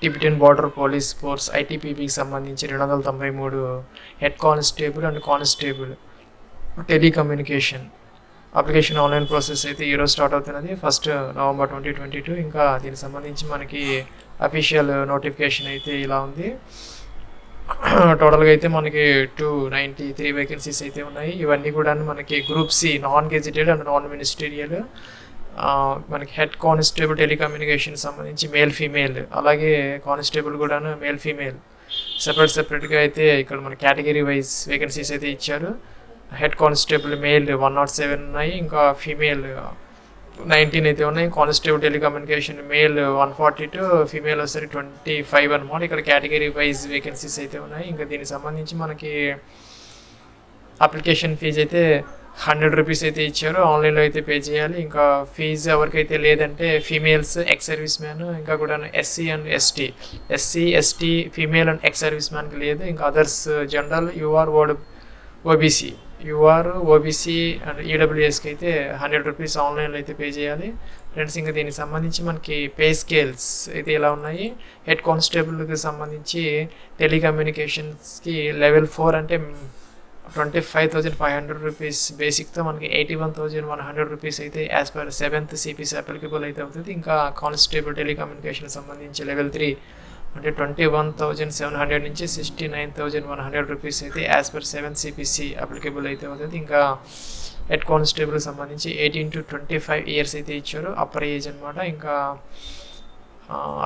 Tibetan border police force ITBPకి సంబంధించి 293 head constable and constable telecommunication application online process అయితే ఈరోజు start అవుతున్నది 1 November 2022. ఇంకా దీనికి సంబంధించి మనకి అఫీషియల్ నోటిఫికేషన్ అయితే ఇలా ఉంది. టోటల్గా అయితే మనకి 293 వేకెన్సీస్ అయితే ఉన్నాయి. ఇవన్నీ కూడా మనకి group C non gazetted and non ministerial. మనకి హెడ్ కానిస్టేబుల్ టెలికమ్యూనికేషన్ సంబంధించి మేల్ ఫీమేల్, అలాగే కానిస్టేబుల్ కూడా మేల్ ఫీమేల్ సెపరేట్గా అయితే ఇక్కడ మన కేటగిరీ వైజ్ వేకెన్సీస్ అయితే ఇచ్చారు. హెడ్ కానిస్టేబుల్ మేల్ 107 ఉన్నాయి, ఇంకా ఫీమేల్ 19 అయితే ఉన్నాయి. కానిస్టేబుల్ టెలికమ్యూనికేషన్ మేల్ 142, ఫీమేల్ వచ్చేసరికి 25 అనమాట. ఇక్కడ కేటగిరీ వైజ్ వేకెన్సీస్ అయితే ఉన్నాయి. ఇంకా దీనికి సంబంధించి మనకి అప్లికేషన్ ఫీజు అయితే 100 రూపీస్ అయితే ఇచ్చారు. ఆన్లైన్లో అయితే పే చేయాలి. ఇంకా ఫీజు ఎవరికైతే లేదంటే ఫీమేల్స్, ఎక్స్ సర్వీస్ మ్యాన్, ఇంకా కూడా SC ST female and ex service మ్యాన్కి లేదు. ఇంకా అదర్స్ జనరల్ ఓబీసీ అండ్ ఈడబ్ల్యూఎస్కి అయితే 100 రూపీస్ ఆన్లైన్లో అయితే పే చేయాలి ఫ్రెండ్స్. ఇంకా దీనికి సంబంధించి మనకి పే స్కేల్స్ అయితే ఇలా ఉన్నాయి. హెడ్ కానిస్టేబుల్కి సంబంధించి టెలికమ్యూనికేషన్స్కి లెవెల్ 4 అంటే 25,500 రూపీస్ బేసిక్తో మనకి 81,100 రూపీస్ అయితే as per 7th CPC applicable అయితే అవుతుంది. ఇంకా కానిస్టేబుల్ టెలికమ్యూనికేషన్ సంబంధించి లెవెల్ 3 అంటే 21,700 నుంచి 69,100 రూపీస్ అయితే as per 7th CPC applicable అయితే అవుతుంది. ఇంకా హెడ్ కానిస్టేబుల్ సంబంధించి 18 to 25 ఇయర్స్ అయితే ఇచ్చారు, అప్పర్ ఏజ్ అనమాట. ఇంకా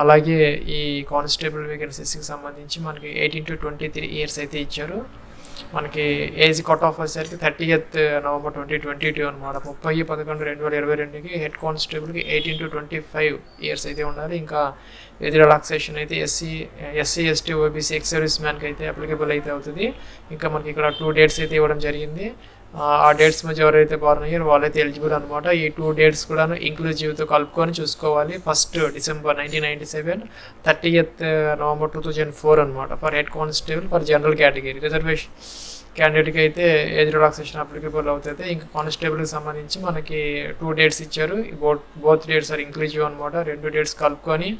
అలాగే ఈ కానిస్టేబుల్ వేకెన్సీస్కి సంబంధించి మనకి 18 to 23 ఇయర్స్ అయితే ఇచ్చారు. మనకి ఏజ్ కట్ ఆఫ్ వచ్చేసరికి 30th నవంబర్ 2022 అనమాట. 30/11/2022కి హెడ్ కానిస్టేబుల్కి 18 to 25 ఇయర్స్ అయితే ఉండాలి. ఇంకా ఏజ్ రిలాక్సేషన్ అయితే SC ST OBC ex service మ్యాన్కి అయితే అప్లికబుల్ అయితే అవుతుంది. ఇంకా మనకి ఇక్కడ 2 డేట్స్ అయితే ఇవ్వడం జరిగింది. ఆ డేట్స్ మధ్య ఎవరైతే బార్న్ అయ్యారో వాళ్ళైతే ఎలిజిబుల్ అనమాట. ఈ 2 డేట్స్ కూడా ఇంక్లూజివ్తో కలుపుకొని చూసుకోవాలి. 1 డిసెంబర్ 1997, 30th నవంబర్ 2004 అనమాట. For head constable for general category. Reservation క్యాండిడేట్కి అయితే ఏజ్ రిలాక్సేషన్ అప్లికబుల్ అవుతుంది. ఇంకా కానిస్టేబుల్కి సంబంధించి మనకి 2 డేట్స్ ఇచ్చారు. బోత్ డేట్స్ ఆర్ ఇంక్లూజివ్ అనమాట. 2 డేట్స్ కలుపుకొని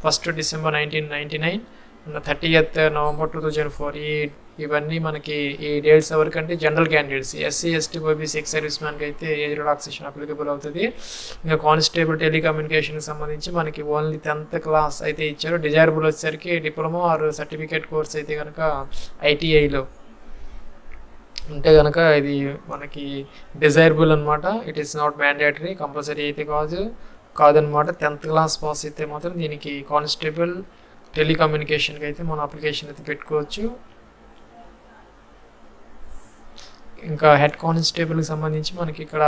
1 డిసెంబర్ 1999 అండ్ 30th నవంబర్ 2004 ఇవన్నీ మనకి ఈ డేట్స్ ఎవరికంటే general candidates, SC ST OBC ex service మ్యాన్కి అయితే ఏజ్ రిలాక్సేషన్ అప్లికబుల్ అవుతుంది. ఇంకా కానిస్టేబుల్ టెలికమ్యూనికేషన్కి సంబంధించి మనకి ఓన్లీ 10th క్లాస్ అయితే ఇచ్చారు. డిజైరబుల్ వచ్చేసరికి డిప్లొమా ఆర్ సర్టిఫికేట్ కోర్స్ అయితే కనుక ITIలో ఉంటే కనుక ఇది మనకి డిజైరబుల్ అనమాట. It is not mandatory, compulsory అయితే కాదనమాట. 10th క్లాస్ పాస్ అయితే మాత్రం దీనికి కానిస్టేబుల్ టెలికమ్యూనికేషన్కి అయితే మన అప్లికేషన్ అయితే పెట్టుకోవచ్చు. ఇంకా హెడ్ కానిస్టేబుల్కి సంబంధించి మనకి ఇక్కడ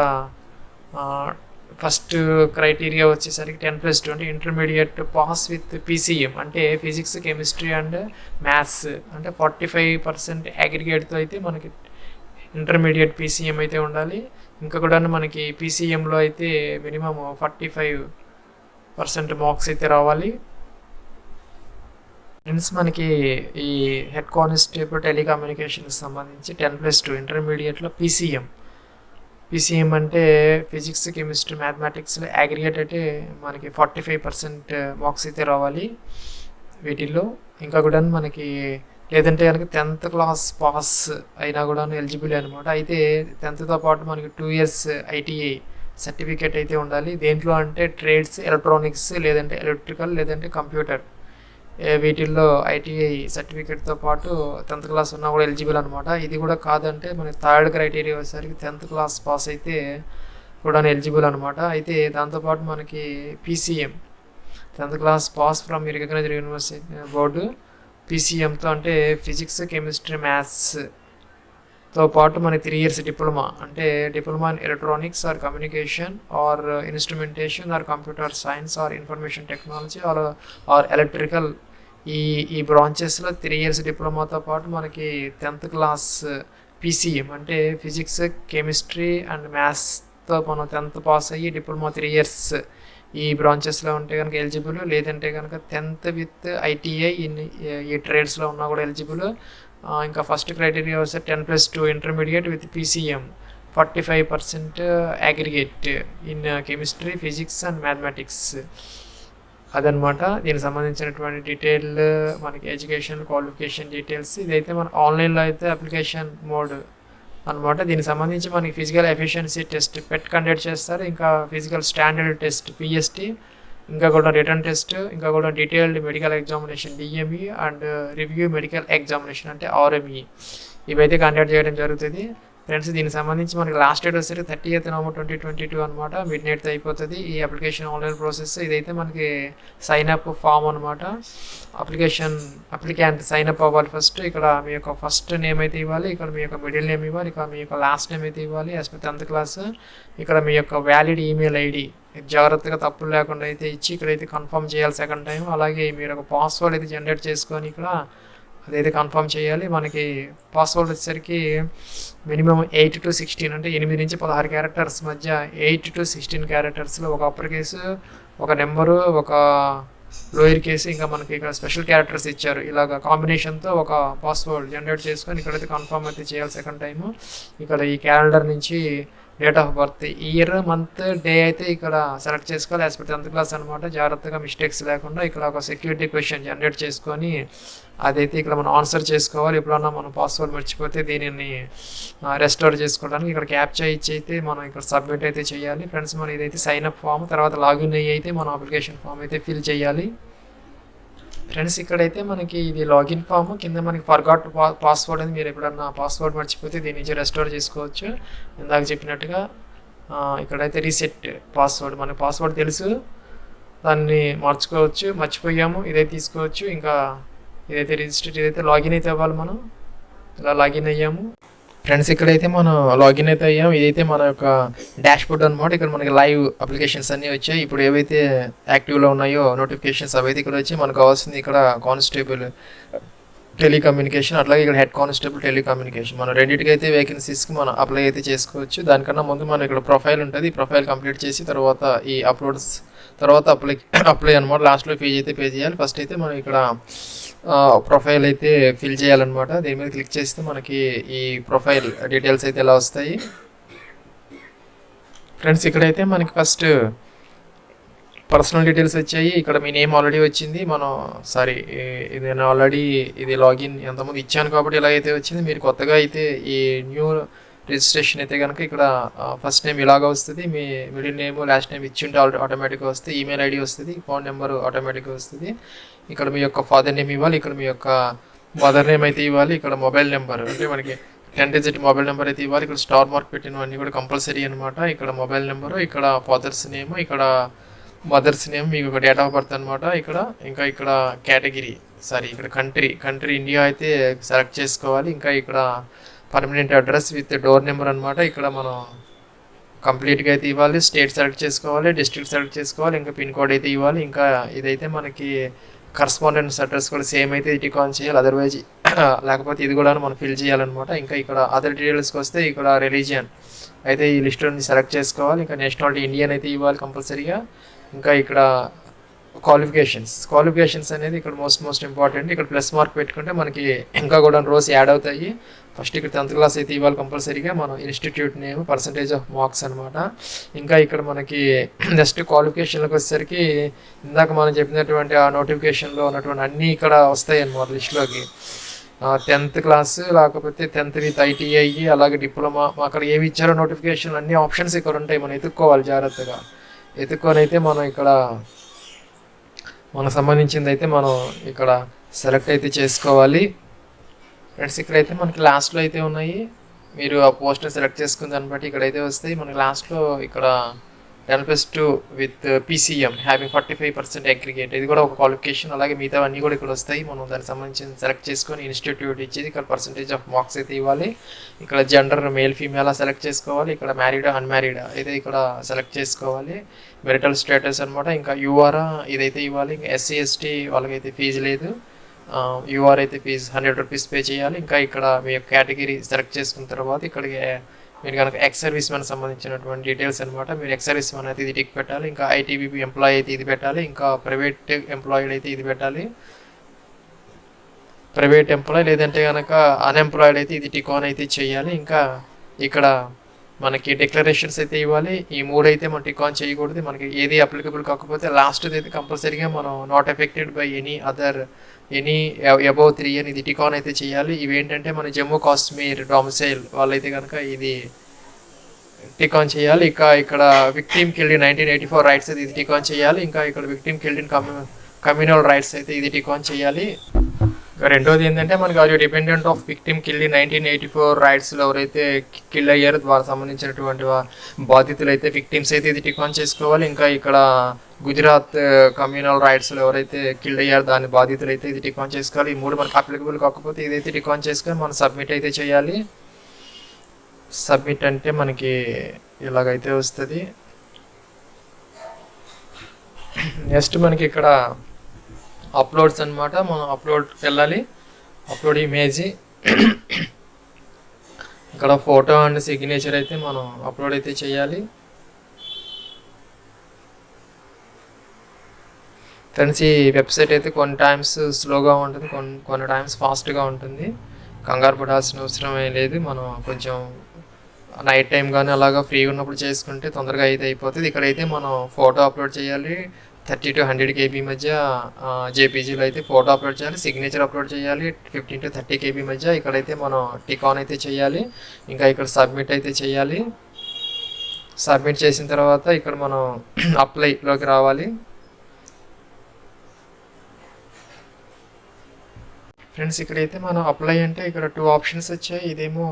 ఫస్ట్ క్రైటీరియా వచ్చేసరికి 10+2 అంటే ఇంటర్మీడియట్ పాస్ విత్ PCM అంటే ఫిజిక్స్, కెమిస్ట్రీ అండ్ మ్యాథ్స్ అంటే 45% అగ్రిగేట్తో అయితే మనకి ఇంటర్మీడియట్ PCM అయితే ఉండాలి. ఇంకా కూడా మనకి PCMలో అయితే మినిమం 45% మార్క్స్ అయితే రావాలి. ఫ్రెండ్స్ మనకి ఈ హెడ్ కానిస్టేబుల్ టెలికమ్యూనికేషన్కి సంబంధించి 10+2 ఇంటర్మీడియట్లో PCM అంటే ఫిజిక్స్, కెమిస్ట్రీ, మ్యాథమెటిక్స్లో అగ్రిగేట్ అయితే మనకి 45% మార్క్స్ అయితే రావాలి వీటిల్లో. ఇంకా కూడా మనకి లేదంటే కనుక 10th క్లాస్ పాస్ అయినా కూడా ఎలిజిబుల్ అనమాట. అయితే 10th పాటు మనకి 2 years ITI సర్టిఫికేట్ అయితే ఉండాలి. దేంట్లో అంటే ట్రేడ్స్, ఎలక్ట్రానిక్స్, లేదంటే ఎలక్ట్రికల్, లేదంటే కంప్యూటర్, వీటిల్లో ITI సర్టిఫికేట్తో పాటు 10th క్లాస్ ఉన్నా కూడా ఎలిజిబుల్ అనమాట. ఇది కూడా కాదంటే మనకి 3rd క్రైటీరియా వచ్చేసరికి 10th క్లాస్ పాస్ అయితే కూడా ఎలిజిబుల్ అనమాట. అయితే దాంతోపాటు మనకి PCM 10th class pass from recognised university board PCMతో అంటే ఫిజిక్స్, కెమిస్ట్రీ, మ్యాథ్స్తో పాటు మనకి 3 years డిప్లొమా అంటే diploma in electronics or communication or instrumentation or computer science or information technology or electrical ఈ బ్రాంచెస్లో 3 years డిప్లొమాతో పాటు మనకి 10th క్లాస్ PCM అంటే ఫిజిక్స్, కెమిస్ట్రీ అండ్ మ్యాథ్స్తో మనం 10th పాస్ అయ్యి డిప్లొమా 3 years ఈ బ్రాంచెస్లో ఉంటే కనుక ఎలిజిబుల్. లేదంటే కనుక 10th విత్ ITI ఈ ట్రేడ్స్లో ఉన్నా కూడా ఎలిజిబుల్. ఇంకా ఫస్ట్ క్రైటీరియా వస్తే 10+2 intermediate with PCM 45% aggregate in chemistry, physics and mathematics. అదనమాట దీనికి సంబంధించినటువంటి డీటెయిల్ మనకి ఎడ్యుకేషన్ క్వాలిఫికేషన్ డీటెయిల్స్. ఇదైతే మన ఆన్లైన్లో అయితే అప్లికేషన్ మోడ్ అనమాట. దీనికి సంబంధించి మనకి ఫిజికల్ ఎఫిషియన్సీ టెస్ట్ పెట్ కండక్ట్ చేస్తారు, ఇంకా ఫిజికల్ స్టాండర్డ్ టెస్ట్ పిఎస్టీ, ఇంకా కూడా రిటర్న్ టెస్ట్, ఇంకా కూడా detailed medical examination DME and review medical examination అంటే ఆర్ఎంఈ ఇవైతే కండక్ట్ చేయడం జరుగుతుంది ఫ్రెండ్స్. దీనికి సంబంధించి మనకి లాస్ట్ డేట్ వచ్చేసరికి 30th November 2022 అనమాట. మిడ్ నైట్ అయిపోతుంది ఈ అప్లికేషన్ ఆన్లైన్ ప్రాసెస్. ఇదైతే మనకి సైన్ అప్ ఫామ్ అనమాట. అప్లికెంట్ సైన్ అప్ అవ్వాలి ఫస్ట్. ఇక్కడ మీ యొక్క ఫస్ట్ నేమ్ అయితే ఇవ్వాలి, ఇక్కడ మీ యొక్క మిడిల్ నేమ్ ఇవ్వాలి, ఇక్కడ మీ యొక్క లాస్ట్ నేమ్ అయితే ఇవ్వాలి యాజ్ పర్ 10th క్లాస్. ఇక్కడ మీ యొక్క వ్యాలిడ్ ఈమెయిల్ ఐడి జాగ్రత్తగా తప్పులు లేకుండా అయితే ఇచ్చి ఇక్కడైతే కన్ఫర్మ్ చేయాలి సెకండ్ టైం. అలాగే మీరు ఒక పాస్వర్డ్ అయితే జనరేట్ చేసుకొని ఇక్కడ అదైతే కన్ఫర్మ్ చేయాలి. మనకి పాస్వర్డ్ వచ్చేసరికి మినిమం 8 to 16 అంటే 8 నుంచి 16 క్యారెక్టర్స్ మధ్య 8 to 16 క్యారెక్టర్స్లో ఒక అప్పర్ కేసు, ఒక నెంబరు, ఒక లోయర్ కేసు, ఇంకా మనకి ఇక్కడ స్పెషల్ క్యారెక్టర్స్ ఇచ్చారు. ఇలాగ కాంబినేషన్తో ఒక పాస్వర్డ్ జనరేట్ చేసుకొని ఇక్కడైతే కన్ఫర్మ్ అయితే చేయాలి సెకండ్ టైము. ఇక్కడ ఈ క్యాలెండర్ నుంచి date of birth, year, month, day అయితే ఇక్కడ సెలెక్ట్ చేసుకోవాలి యాజ్ పర్ 10th క్లాస్ అనమాట. జాగ్రత్తగా మిస్టేక్స్ లేకుండా ఇక్కడ ఒక సెక్యూరిటీ క్వశ్చన్ జనరేట్ చేసుకొని అదైతే ఇక్కడ మనం ఆన్సర్ చేసుకోవాలి. ఎప్పుడన్నా మనం పాస్వర్డ్ మర్చిపోతే దీనిని రెస్టోర్ చేసుకోవడానికి ఇక్కడ క్యాప్చా ఇచ్చి అయితే మనం ఇక్కడ సబ్మిట్ అయితే చేయాలి ఫ్రెండ్స్. మనం ఇదైతే సైన్ అప్ ఫామ్, తర్వాత లాగిన్ అయ్యి అయితే మనం అప్లికేషన్ ఫామ్ అయితే ఫిల్ చేయాలి ఫ్రెండ్స్. ఇక్కడైతే మనకి ఇది లాగిన్ ఫామ్, కింద మనకి ఫర్గాట్ పాస్వర్డ్ అని, మీరు ఎప్పుడన్నా పాస్వర్డ్ మర్చిపోతే దీని నుంచి రెస్టోర్ చేసుకోవచ్చు. ఇందాక చెప్పినట్టుగా ఇక్కడైతే రీసెట్ పాస్వర్డ్, మనకి పాస్వర్డ్ తెలుసు దాన్ని మార్చుకోవచ్చు, మర్చిపోయాము ఇదైతే తీసుకోవచ్చు. ఇంకా ఇదైతే రిజిస్టర్, ఇదైతే లాగిన్ అయితే అవ్వాలి. మనం ఇలా లాగిన్ అయ్యాము ఫ్రెండ్స్. ఇక్కడైతే మనం లాగిన్ అయితే అయ్యాము. ఇదైతే మన యొక్క డాష్ బోర్డ్ అనమాట. ఇక్కడ మనకి లైవ్ అప్లికేషన్స్ అన్నీ వచ్చాయి. ఇప్పుడు ఏవైతే యాక్టివ్లో ఉన్నాయో నోటిఫికేషన్స్ అవైతే ఇక్కడ వచ్చి మనకు కావాల్సింది ఇక్కడ కానిస్టేబుల్ టెలికమ్యూనికేషన్, అట్లాగే ఇక్కడ హెడ్ కానిస్టేబుల్ టెలికమ్యూనికేషన్. మనం రెండింటికి అయితే వేకెన్సీస్కి మనం అప్లై అయితే చేసుకోవచ్చు. దానికన్నా ముందు మనం ఇక్కడ ప్రొఫైల్ ఉంటుంది, ప్రొఫైల్ కంప్లీట్ చేసి తర్వాత ఈ అప్లోడ్స్, తర్వాత అప్లై అనమాట. లాస్ట్లో ఫీజు అయితే పే చేయాలి. ఫస్ట్ అయితే మనం ఇక్కడ ప్రొఫైల్ అయితే ఫిల్ చేయాలన్నమాట. దీని మీద క్లిక్ చేస్తే మనకి ఈ ప్రొఫైల్ డీటెయిల్స్ అయితే ఎలా వస్తాయి ఫ్రెండ్స్. ఇక్కడైతే మనకి ఫస్ట్ పర్సనల్ డీటెయిల్స్ వచ్చాయి. ఇక్కడ మీ నేమ్ ఆల్రెడీ వచ్చింది. మనం ఇది నేను ఆల్రెడీ ఇది లాగిన్ ఎంతమంది ఇచ్చాను కాబట్టి ఇలా అయితే వచ్చింది. మీరు కొత్తగా అయితే ఈ న్యూ రిజిస్ట్రేషన్ అయితే కనుక ఇక్కడ ఫస్ట్ నేమ్ ఇలాగ వస్తుంది, మీ మిడిల్ నేమ్ లాస్ట్ నేమ్ ఇచ్చి ఉంటే ఆటోమేటిక్గా వస్తుంది, ఈమెయిల్ ఐడి వస్తుంది, ఫోన్ నెంబర్ ఆటోమేటిక్గా వస్తుంది. ఇక్కడ మీ యొక్క ఫాదర్ నేమ్ ఇవ్వాలి, ఇక్కడ మీ యొక్క మదర్ నేమ్ అయితే ఇవ్వాలి, ఇక్కడ మొబైల్ నెంబర్ అంటే మనకి 10 digit మొబైల్ నెంబర్ అయితే ఇవ్వాలి. ఇక్కడ స్టార్ మార్క్ పెట్టినవన్నీ కూడా కంపల్సరీ అనమాట. ఇక్కడ మొబైల్ నెంబరు, ఇక్కడ ఫాదర్స్ నేమ్, ఇక్కడ మదర్స్ నేమ్, మీకు ఒక డేట్ ఆఫ్ బర్త్ అనమాట. ఇంకా ఇక్కడ కేటగిరీ ఇక్కడ కంట్రీ ఇండియా అయితే సెలెక్ట్ చేసుకోవాలి. ఇంకా ఇక్కడ permanent address with door number అనమాట. ఇక్కడ మనం కంప్లీట్గా అయితే ఇవ్వాలి. స్టేట్ సెలెక్ట్ చేసుకోవాలి, డిస్ట్రిక్ట్ సెలెక్ట్ చేసుకోవాలి, ఇంకా పిన్ కోడ్ అయితే ఇవ్వాలి. ఇంకా ఇదైతే మనకి కరస్పాండెన్స్ అడ్రస్ కూడా సేమ్ అయితే టిక్ ఆన్ చేయాలి, అదర్వైజ్ లేకపోతే ఇది కూడా మనం ఫిల్ చేయాలన్నమాట. ఇంకా ఇక్కడ అదర్ డీటెయిల్స్కి వస్తే ఇక్కడ రిలీజియన్ అయితే ఈ లిస్ట్ నుంచి సెలెక్ట్ చేసుకోవాలి. ఇంకా నేషనాలిటీ ఇండియన్ అయితే ఇవ్వాలి కంపల్సరీగా. ఇంకా ఇక్కడ క్వాలిఫికేషన్స్ అనేది ఇక్కడ మోస్ట్ ఇంపార్టెంట్. ఇక్కడ ప్లస్ మార్క్ పెట్టుకుంటే మనకి ఇంకా కూడా రోస్ యాడ్ అవుతాయి. ఫస్ట్ ఇక్కడ 10th క్లాస్ అయితే ఇవ్వాలి కంపల్సరీగా. మనం institute name, percentage of marks అనమాట. ఇంకా ఇక్కడ మనకి నెక్స్ట్ క్వాలిఫికేషన్లకు వచ్చేసరికి ఇందాక మనం చెప్పినటువంటి ఆ నోటిఫికేషన్లో ఉన్నటువంటి అన్నీ ఇక్కడ వస్తాయి అన్నమాట లిస్టులోకి. 10th క్లాస్, లేకపోతే 10th విత్ ITI, అలాగే డిప్లొమా, అక్కడ ఏమి ఇచ్చారో నోటిఫికేషన్ అన్ని ఆప్షన్స్ ఇక్కడ ఉంటాయి. మనం ఎత్తుక్కోవాలి జాగ్రత్తగా. ఎత్తుక్కొని అయితే మనం ఇక్కడ మనకు సంబంధించింది అయితే మనం ఇక్కడ సెలెక్ట్ అయితే చేసుకోవాలి ఫ్రెండ్స్. ఇక్కడైతే మనకి లాస్ట్లో అయితే ఉన్నాయి. మీరు ఆ పోస్ట్ని సెలెక్ట్ చేసుకున్న దాన్ని బట్టి ఇక్కడైతే వస్తాయి. మనకి లాస్ట్లో ఇక్కడ 10+2 విత్ PCM హ్యావింగ్ 45% అగ్రిగేట్, ఇది కూడా ఒక క్వాలిఫికేషన్. అలాగే మిగతా అన్నీ కూడా ఇక్కడ వస్తాయి. మనం దానికి సంబంధించి సెలెక్ట్ చేసుకొని ఇన్స్టిట్యూట్ ఇచ్చేది ఇక్కడ పర్సంటేజ్ ఆఫ్ మార్క్స్ అయితే ఇవ్వాలి. ఇక్కడ జెండర్ మేల్ ఫీమేల్ సెలెక్ట్ చేసుకోవాలి. ఇక్కడ మ్యారీడా అన్మ్యారీడా అయితే ఇక్కడ సెలెక్ట్ చేసుకోవాలి. మెరిటల్ స్టేటస్ అనమాట. ఇంకా UR ఇదైతే ఇవ్వాలి. ఇంకా SC ST వాళ్ళకైతే ఫీజు లేదు. UR అయితే ఫీజు 100 rupees పే చేయాలి. ఇంకా ఇక్కడ మీ యొక్క కేటగిరీ సెలెక్ట్ చేసుకున్న తర్వాత ఇక్కడికి మీరు కనుక ఎక్స్ సర్వీస్ మ్యాన్ సంబంధించినటువంటి డీటెయిల్స్ అనమాట. మీరు ఎక్స్ సర్వీస్ మ్యాన్ అయితే ఇది టిక్ పెట్టాలి. ఇంకా ITBP ఎంప్లాయీ అయితే ఇది పెట్టాలి. ఇంకా ప్రైవేట్ ఎంప్లాయిడ్ అయితే ఇది పెట్టాలి. ప్రైవేట్ ఎంప్లాయీ లేదంటే కనుక అన్ఎంప్లాయిడ్ అయితే ఇది టిక్ ఆన్ అయితే చేయాలి. ఇంకా ఇక్కడ మనకి డిక్లరేషన్స్ అయితే ఇవ్వాలి. ఈ 3 అయితే మనం టిక్ ఆన్ చేయకూడదు. మనకి ఏది అప్లికబుల్ కాకపోతే లాస్ట్ది అయితే కంపల్సరీగా మనం not affected by any above 3 అని ఇది టిక్ ఆన్ అయితే చేయాలి. ఇవేంటంటే మన జమ్మూ కాశ్మీర్ డొమిసైల్ వాళ్ళైతే కనుక ఇది టిక్ ఆన్ చేయాలి. ఇంకా ఇక్కడ విక్టిమ్ కిల్డ్ ఇన్ 1984 రైట్స్ అయితే ఇది టిక్ ఆన్ చేయాలి. ఇంకా ఇక్కడ victim killed in communal rights అయితే ఇది టిక్ ఆన్ చేయాలి. ఇంకా రెండోది ఏంటంటే మనకి అది dependent of victim killed in 1984 రైట్స్లో ఎవరైతే కిల్ అయ్యారో వాళ్ళకి సంబంధించినటువంటి బాధితులు అయితే విక్టిమ్స్ అయితే ఇది టిక్ ఆన్ చేసుకోవాలి. ఇంకా ఇక్కడ గుజరాత్ కమ్యూనల్ రైట్స్లో ఎవరైతే కిల్ అయ్యారో దాని బాధితులు అయితే ఇది టిక్ ఆన్ చేసుకోవాలి. ఈ 3 మనకి అప్లికబుల్ కాకపోతే ఇదైతే టిక్ ఆన్ చేసుకొని మనం సబ్మిట్ అయితే చేయాలి. సబ్మిట్ అంటే మనకి ఇలాగైతే వస్తుంది. నెక్స్ట్ మనకి ఇక్కడ అప్లోడ్స్ అనమాట. మనం అప్లోడ్కి వెళ్ళాలి. అప్లోడ్ ఇమేజ్, ఇక్కడ ఫోటో అండ్ సిగ్నేచర్ అయితే మనం అప్లోడ్ అయితే చేయాలి. ఫ్రెండ్స్ ఈ వెబ్సైట్ అయితే కొన్ని టైమ్స్ స్లోగా ఉంటుంది, కొన్ని టైమ్స్ ఫాస్ట్గా ఉంటుంది. కంగారు పడాల్సిన అవసరం ఏం లేదు. మనం కొంచెం నైట్ టైం కానీ అలాగా ఫ్రీగా ఉన్నప్పుడు చేసుకుంటే తొందరగా అయితే అయిపోతుంది. ఇక్కడైతే మనం ఫోటో అప్లోడ్ చేయాలి. 30 to 100 KB మధ్య జేపీజీలో అయితే ఫోటో అప్లోడ్ చేయాలి. సిగ్నేచర్ అప్లోడ్ చేయాలి 15 to 30 KB మధ్య. ఇక్కడైతే మనం టిక్ ఆన్ అయితే చేయాలి. ఇంకా ఇక్కడ సబ్మిట్ అయితే చేయాలి. సబ్మిట్ చేసిన తర్వాత ఇక్కడ మనం అప్లైలోకి రావాలి. ఫ్రెండ్స్ ఇక్కడైతే మనం అప్లై అంటే ఇక్కడ 2 ఆప్షన్స్ వచ్చాయి. ఇదేమో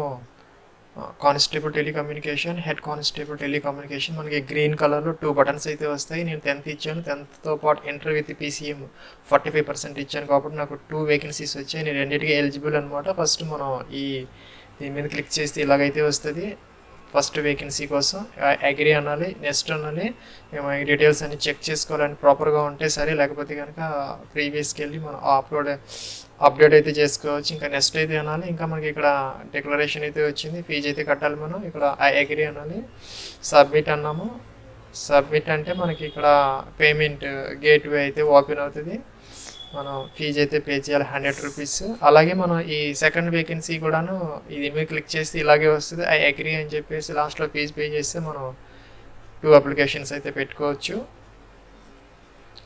constable telecommunication, head constable telecommunication. మనకి గ్రీన్ కలర్లో 2 బటన్స్ అయితే వస్తాయి. నేను 10th ఇచ్చాను. 10thతో పాటు ఇంటర్ విత్ PCM 45% ఇచ్చాను కాబట్టి నాకు 2 వేకెన్సీస్ వచ్చాయి. నేను రెండింటికి ఎలిజిబుల్ అనమాట. ఫస్ట్ మనం దీని మీద క్లిక్ చేస్తే ఇలాగైతే వస్తుంది. ఫస్ట్ వేకెన్సీ కోసం అగ్రీ అనాలి, నెక్స్ట్ అనాలి. మేము ఈ డీటెయిల్స్ అన్ని చెక్ చేసుకోవాలని ప్రాపర్గా ఉంటే సరే, లేకపోతే కనుక ప్రీవియస్కి వెళ్ళి మనం అప్డేట్ అయితే చేసుకోవచ్చు. ఇంకా నెక్స్ట్ అయితే అనాలి. ఇంకా మనకి ఇక్కడ డిక్లరేషన్ అయితే వచ్చింది, ఫీజు అయితే కట్టాలి. మనం ఇక్కడ అగ్రీ అనాలి, సబ్మిట్ అన్నాము. సబ్మిట్ అంటే మనకి ఇక్కడ పేమెంట్ గేట్వే అయితే ఓపెన్ అవుతుంది. మనం ఫీజు అయితే పే చేయాలి 100 రూపీస్. అలాగే మనం ఈ సెకండ్ వేకెన్సీ కూడాను ఇది మీద క్లిక్ చేస్తే ఇలాగే వస్తుంది. ఐ అగ్రీ అని చెప్పేసి లాస్ట్లో ఫీజు పే చేస్తే మనం 2 అప్లికేషన్స్ అయితే పెట్టుకోవచ్చు.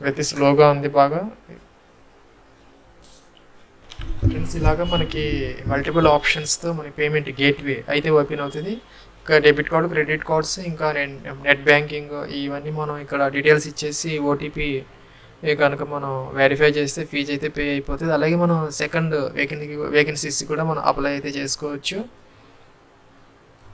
అయితే స్లోగా ఉంది బాగా. ఫ్రెండ్స్ ఇలాగా మనకి మల్టిపుల్ ఆప్షన్స్తో మన పేమెంట్ గేట్వే అయితే ఓపెన్ అవుతుంది. ఇంకా డెబిట్ కార్డు, క్రెడిట్ కార్డ్స్, ఇంకా నెట్ బ్యాంకింగ్ ఇవన్నీ మనం ఇక్కడ డీటెయిల్స్ ఇచ్చేసి ఓటీపీ కనుక మనం వెరిఫై చేస్తే ఫీజు అయితే పే అయిపోతుంది. అలాగే మనం సెకండ్ వేకెన్సీస్ కూడా మనం అప్లై అయితే చేసుకోవచ్చు.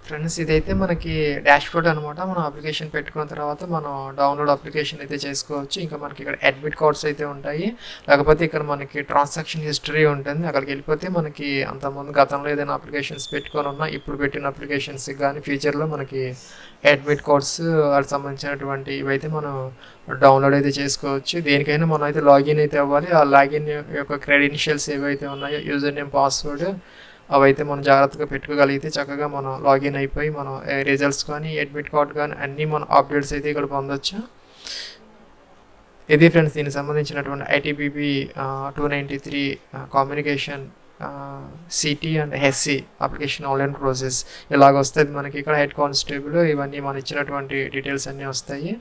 ఫ్రెండ్స్ ఇదైతే మనకి డాష్ బోర్డ్ అనమాట. మనం అప్లికేషన్ పెట్టుకున్న తర్వాత మనం డౌన్లోడ్ అప్లికేషన్ అయితే చేసుకోవచ్చు. ఇంకా మనకి ఇక్కడ అడ్మిట్ కార్డ్స్ అయితే ఉంటాయి. లేకపోతే ఇక్కడ మనకి ట్రాన్సాక్షన్ హిస్టరీ ఉంటుంది. అక్కడికి వెళ్ళిపోతే మనకి అంతకుముందు గతంలో ఏదైనా అప్లికేషన్స్ పెట్టుకొని ఉన్నా ఇప్పుడు పెట్టిన అప్లికేషన్స్ కానీ ఫ్యూచర్లో మనకి అడ్మిట్ కార్డ్స్ వాటికి సంబంధించినటువంటి ఇవైతే మనం డౌన్లోడ్ అయితే చేసుకోవచ్చు. దేనికైనా మనం అయితే లాగిన్ అయితే అవ్వాలి. ఆ లాగిన్ యొక్క క్రెడెన్షియల్స్ ఏవైతే ఉన్నాయో యూజర్ నేమ్, పాస్వర్డ్ అవైతే మనం జాగ్రత్తగా పెట్టుకోగలిగితే చక్కగా మనం లాగిన్ అయిపోయి మనం రిజల్ట్స్ కానీ అడ్మిట్ కార్డ్ కానీ అన్నీ మనం అప్డేట్స్ అయితే ఇక్కడ పొందొచ్చు. ఇది ఫ్రెండ్స్ దీనికి సంబంధించినటువంటి ITBP 293 communication city and HC application online process ఇలాగ వస్తుంది మనకి. ఇక్కడ హెడ్ కానిస్టేబుల్ ఇవన్నీ మనం ఇచ్చినటువంటి డీటెయిల్స్ అన్నీ వస్తాయి.